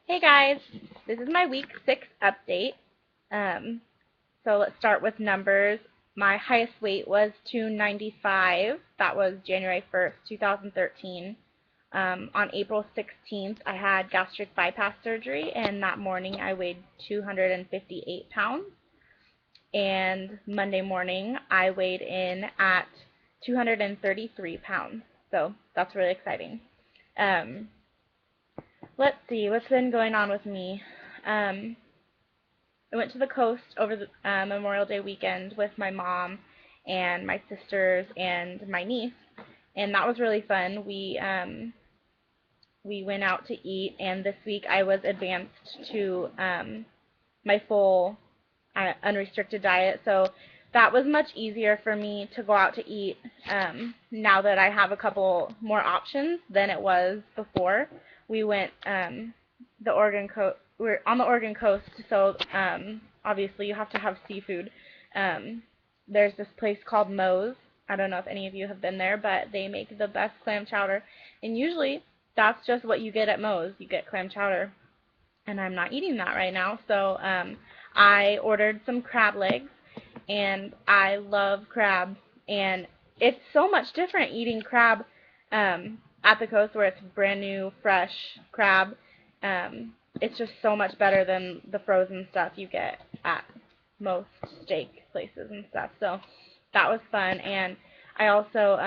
Hey guys, this is my week 6 update. Um, so let's start with numbers. My highest weight was 295. That was January 1st, 2013. On April 16th, I had gastric bypass surgery, and that morning I weighed 258 pounds. And Monday morning, I weighed in at 233 pounds. So that's really exciting. Um, let's see, what's been going on with me? Um, I went to the coast over the Memorial Day weekend with my mom and my sisters and my niece, and that was really fun. We went out to eat, and this week I was advanced to my full unrestricted diet, so that was much easier for me to go out to eat now that I have a couple more options than it was before. We went the Oregon coast. We're on the Oregon coast, so obviously you have to have seafood. Um, there's this place called Moe's. I don't know if any of you have been there, but they make the best clam chowder, and usually that's just what you get at Moe's. You get clam chowder, and I'm not eating that right now, so I ordered some crab legs, and I love crab, and it's so much different eating crab at the coast where it's brand new, fresh crab. It's just so much better than the frozen stuff you get at most steak places and stuff. So that was fun, and I also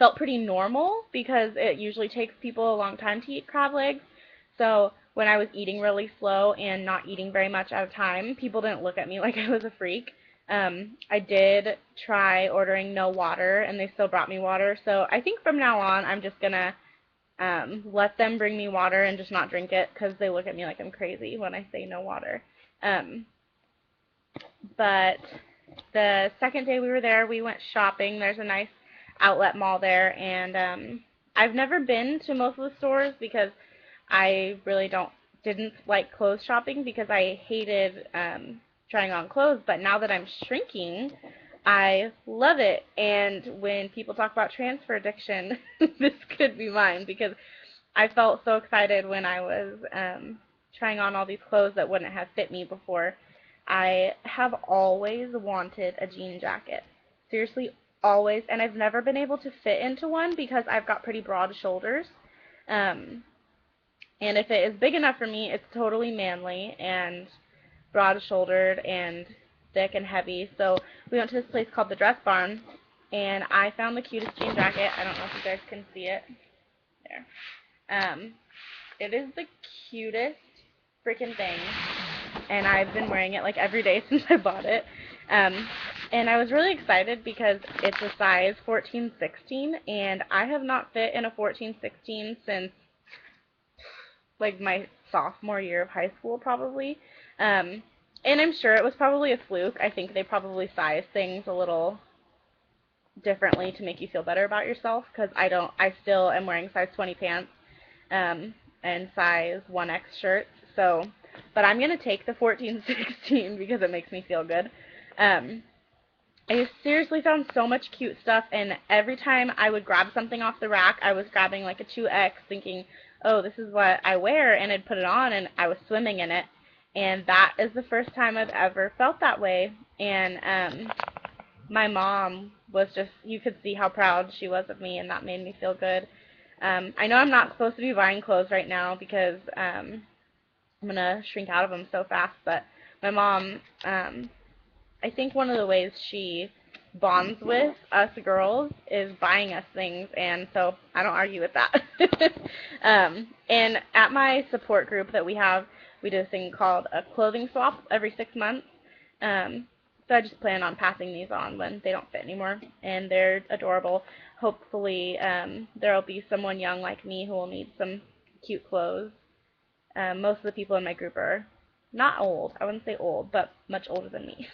felt pretty normal because it usually takes people a long time to eat crab legs. So when I was eating really slow and not eating very much at a time, people didn't look at me like I was a freak. I did try ordering no water, and they still brought me water. So I think from now on, I'm just going to let them bring me water and just not drink it because they look at me like I'm crazy when I say no water. But the second day we were there, we went shopping. There's a nice outlet mall there, and I've never been to most of the stores because I really didn't like clothes shopping because I hated trying on clothes. But now that I'm shrinking, I love it. And when people talk about transfer addiction, this could be mine because I felt so excited when I was trying on all these clothes that wouldn't have fit me before. I have always wanted a jean jacket. Seriously, always. And I've never been able to fit into one because I've got pretty broad shoulders. Um, and if it is big enough for me, it's totally manly and broad-shouldered and thick and heavy. So we went to this place called the Dress Barn, and I found the cutest jean jacket. I don't know if you guys can see it. There. It is the cutest freaking thing, and I've been wearing it like every day since I bought it. Um, and I was really excited because it's a size 14-16, and I have not fit in a 14-16 since like my sophomore year of high school probably. Um, and I'm sure it was probably a fluke. I think they probably size things a little differently to make you feel better about yourself because I still am wearing size 20 pants and size 1X shirts. So, but I'm going to take the 14-16 because it makes me feel good. Um, I seriously found so much cute stuff, and every time I would grab something off the rack, I was grabbing like a 2X thinking, oh, this is what I wear, and I'd put it on, and I was swimming in it. And that is the first time I've ever felt that way. And my mom was just, you could see how proud she was of me, and that made me feel good. I know I'm not supposed to be buying clothes right now because I'm going to shrink out of them so fast, but my mom, I think one of the ways she bonds with us girls is buying us things, and so I don't argue with that. And at my support group that we have, we do a thing called a clothing swap every 6 months. So I just plan on passing these on when they don't fit anymore, and they're adorable. Hopefully, there'll be someone young like me who will need some cute clothes. Most of the people in my group are not old. I wouldn't say old, but much older than me.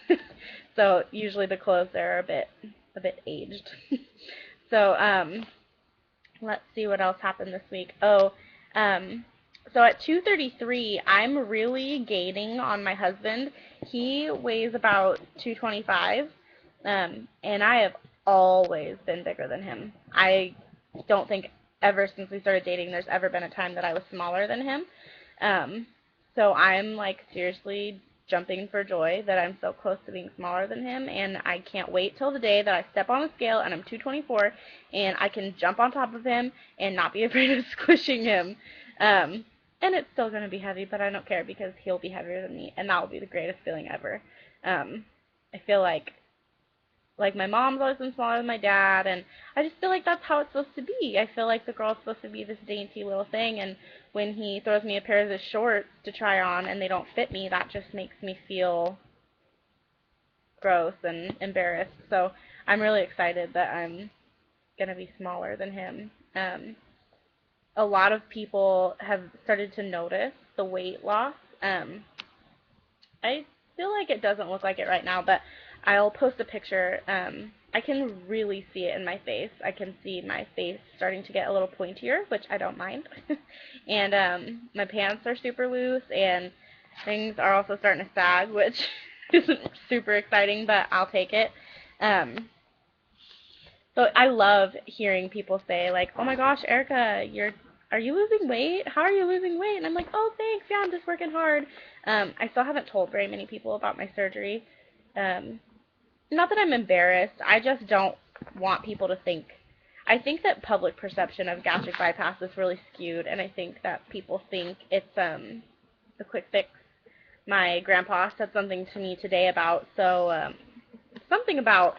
So usually the clothes there are a bit aged. So let's see what else happened this week. Oh, so at 233, I'm really gaining on my husband. He weighs about 225, and I have always been bigger than him. I don't think ever since we started dating there's ever been a time that I was smaller than him. So I'm like seriously jumping for joy that I'm so close to being smaller than him, and I can't wait till the day that I step on the scale and I'm 224 and I can jump on top of him and not be afraid of squishing him. And it's still going to be heavy, but I don't care because he'll be heavier than me, and that will be the greatest feeling ever. I feel like my mom's always been smaller than my dad, and I just feel like that's how it's supposed to be. I feel like the girl's supposed to be this dainty little thing, and when he throws me a pair of his shorts to try on and they don't fit me, that just makes me feel gross and embarrassed. So I'm really excited that I'm going to be smaller than him. A lot of people have started to notice the weight loss. I feel like it doesn't look like it right now, but I'll post a picture. I can really see it in my face. I can see my face starting to get a little pointier, which I don't mind. And my pants are super loose, and things are also starting to sag, which isn't super exciting, but I'll take it. So I love hearing people say, like, oh my gosh, Erica, are you losing weight? How are you losing weight? And I'm like, oh, thanks. Yeah, I'm just working hard. I still haven't told very many people about my surgery. Not that I'm embarrassed. I just don't want people to think. I think that public perception of gastric bypass is really skewed, and I think that people think it's a quick fix. My grandpa said something to me today about something about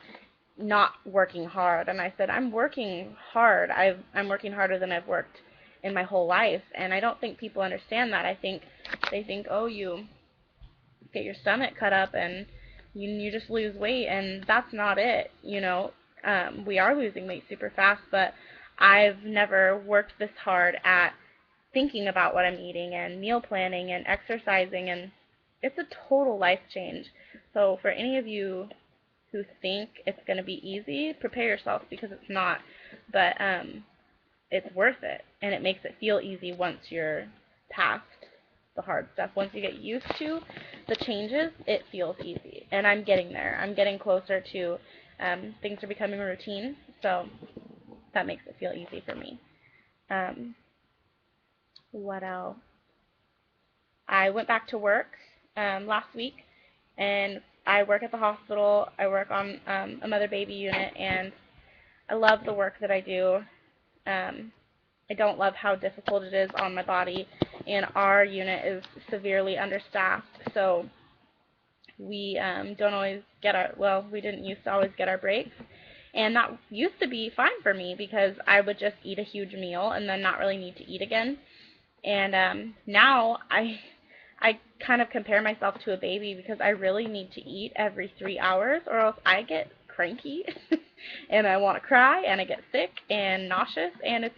not working hard, and I said I'm working hard. I'm working harder than I've worked in my whole life, and I don't think people understand that. I think they think, oh, you get your stomach cut up and you just lose weight, and that's not it. We are losing weight super fast, but I've never worked this hard at thinking about what I'm eating and meal planning and exercising, and it's a total life change. So for any of you who think it's going to be easy, prepare yourself, because it's not. But it's worth it, and it makes it feel easy once you're past the hard stuff. Once you get used to the changes, it feels easy, and I'm getting there. I'm getting closer to things are becoming a routine, so that makes it feel easy for me. What else? I went back to work last week, and I work at the hospital. I work on a mother-baby unit, and I love the work that I do. I don't love how difficult it is on my body, and our unit is severely understaffed, so we don't always get we didn't used to always get our breaks, and that used to be fine for me because I would just eat a huge meal and then not really need to eat again. And now I kind of compare myself to a baby because I really need to eat every 3 hours, or else I get cranky and I want to cry and I get sick and nauseous, and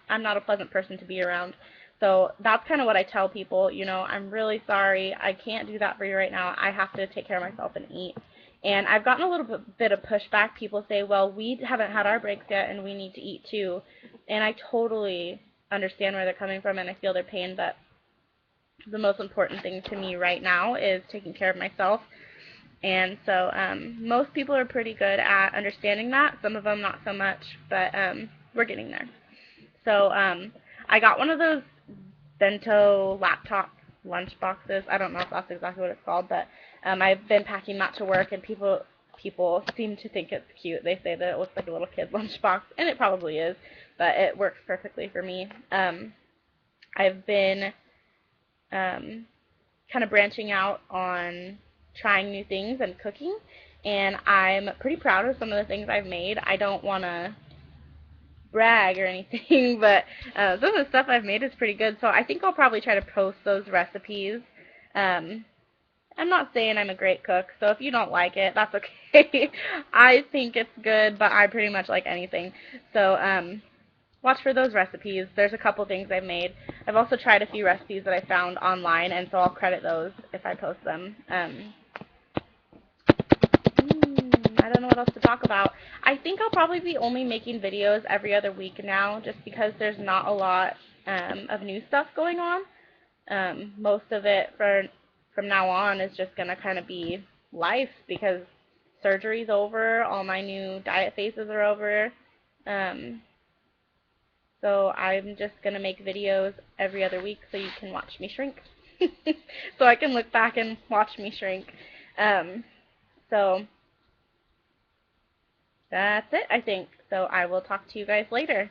I'm not a pleasant person to be around. So that's kind of what I tell people, I'm really sorry. I can't do that for you right now. I have to take care of myself and eat. And I've gotten a little bit of pushback. People say, well, we haven't had our breaks yet and we need to eat too. And I totally understand where they're coming from, and I feel their pain, but the most important thing to me right now is taking care of myself. And so most people are pretty good at understanding that. Some of them not so much, but we're getting there. So I got one of those bento laptop lunch boxes. I don't know if that's exactly what it's called, but I've been packing that to work, and people seem to think it's cute. They say that it looks like a little kid's lunch box, and it probably is, but it works perfectly for me. I've been kind of branching out on trying new things and cooking, and I'm pretty proud of some of the things I've made. I don't want to brag or anything, but some of the stuff I've made is pretty good, so I think I'll probably try to post those recipes. I'm not saying I'm a great cook, so if you don't like it, that's okay. I think it's good, but I pretty much like anything. So watch for those recipes. There's a couple things I've made. I've also tried a few recipes that I found online, and so I'll credit those if I post them. I don't know what else to talk about. I think I'll probably be only making videos every other week now, just because there's not a lot of new stuff going on. Most of it from now on is just going to kind of be life, because surgery's over, all my new diet phases are over. So I'm just going to make videos every other week so you can watch me shrink. So I can look back and watch me shrink. So that's it, I think. So I will talk to you guys later.